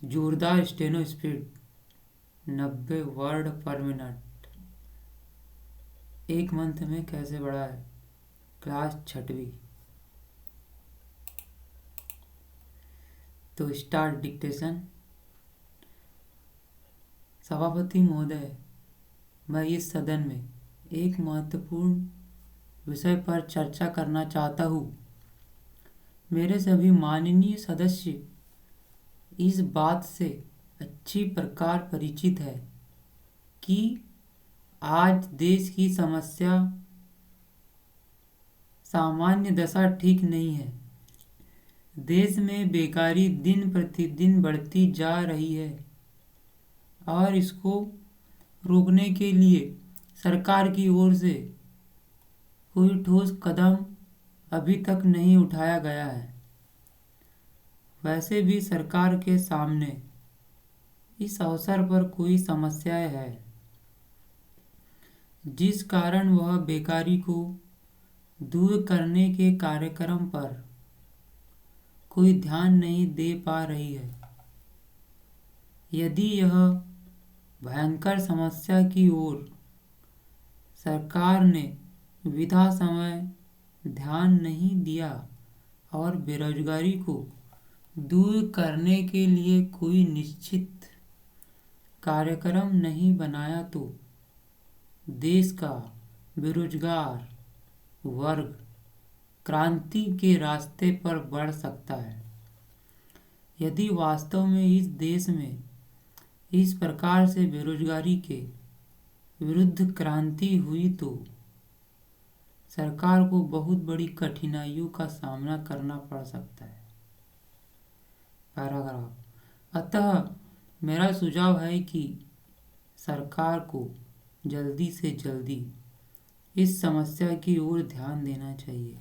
जोरदार steno speed 90 word पर minute. एक मंथ में कैसे बढ़ा है? क्लास छठवीं। तो स्टार्ट डिक्टेशन। सभापति महोदय, मैं इस सदन में एक महत्वपूर्ण विषय पर चर्चा करना चाहता हूँ। मेरे सभी माननीय सदस्य इस बात से अच्छी प्रकार परिचित है कि आज देश की समस्या सामान्य दशा ठीक नहीं है। देश में बेकारी दिन प्रतिदिन बढ़ती जा रही है और इसको रोकने के लिए सरकार की ओर से कोई ठोस कदम अभी तक नहीं उठाया गया है। वैसे भी सरकार के सामने इस अवसर पर कोई समस्याएं है जिस कारण वह बेकारी को दूर करने के कार्यक्रम पर कोई ध्यान नहीं दे पा रही है। यदि यह भयंकर समस्या की ओर सरकार ने विधा समय ध्यान नहीं दिया और बेरोजगारी को दूर करने के लिए कोई निश्चित कार्यक्रम नहीं बनाया तो देश का बेरोजगार वर्ग क्रांति के रास्ते पर बढ़ सकता है। यदि वास्तव में इस देश में इस प्रकार से बेरोजगारी के विरुद्ध क्रांति हुई तो सरकार को बहुत बड़ी कठिनाइयों का सामना करना पड़ सकता है। पैराग्राफ। अतः मेरा सुझाव है कि सरकार को जल्दी से जल्दी इस समस्या की ओर ध्यान देना चाहिए।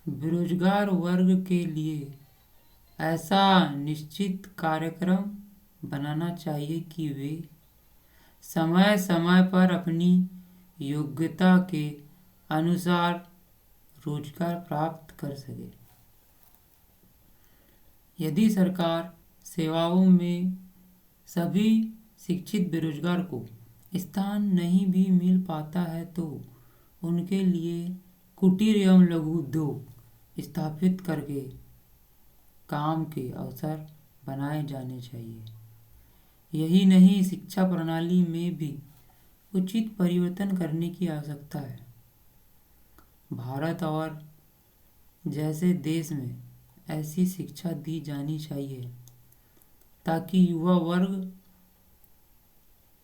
बेरोजगार वर्ग के लिए ऐसा निश्चित कार्यक्रम बनाना चाहिए कि वे समय समय पर अपनी योग्यता के अनुसार रोजगार प्राप्त कर सके। यदि सरकार सेवाओं में सभी शिक्षित बेरोजगार को स्थान नहीं भी मिल पाता है तो उनके लिए कुटीर एवं लघु उद्योग स्थापित करके काम के अवसर बनाए जाने चाहिए। यही नहीं, शिक्षा प्रणाली में भी उचित परिवर्तन करने की आवश्यकता है। भारत और जैसे देश में ऐसी शिक्षा दी जानी चाहिए ताकि युवा वर्ग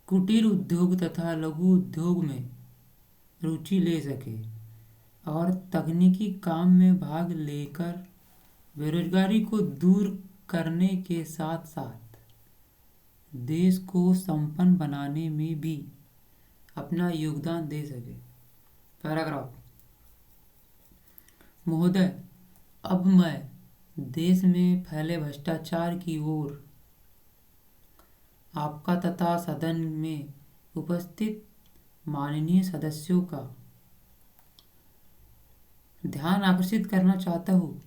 कुटीर उद्योग तथा लघु उद्योग में रुचि ले सके और तकनीकी काम में भाग लेकर बेरोजगारी को दूर करने के साथ साथ देश को संपन्न बनाने में भी अपना योगदान दे सके। पैराग्राफ। महोदय, अब मैं देश में फैले भ्रष्टाचार की ओर आपका तथा सदन में उपस्थित माननीय सदस्यों का ध्यान आकर्षित करना चाहता हूँ।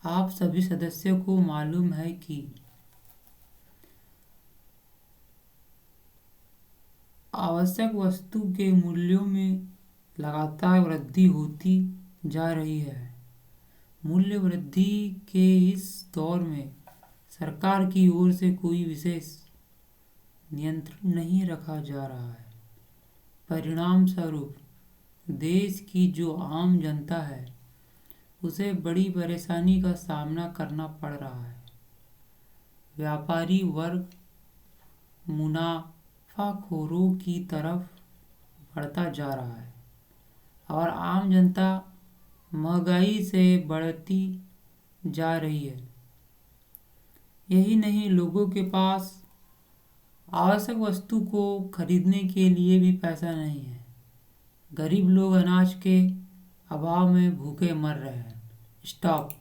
आप सभी सदस्यों को मालूम है कि आवश्यक वस्तु के मूल्यों में लगातार वृद्धि होती जा रही है। मूल्य वृद्धि के इस दौर में सरकार की ओर से कोई विशेष नियंत्रण नहीं रखा जा रहा है। परिणाम स्वरूप देश की जो आम जनता है उसे बड़ी परेशानी का सामना करना पड़ रहा है। व्यापारी वर्ग मुनाफाखोरों की तरफ बढ़ता जा रहा है और आम जनता महंगाई से बढ़ती जा रही है। यही नहीं, लोगों के पास आवश्यक वस्तु को खरीदने के लिए भी पैसा नहीं है। गरीब लोग अनाज के अभाव में भूखे मर रहे हैं। स्टॉप।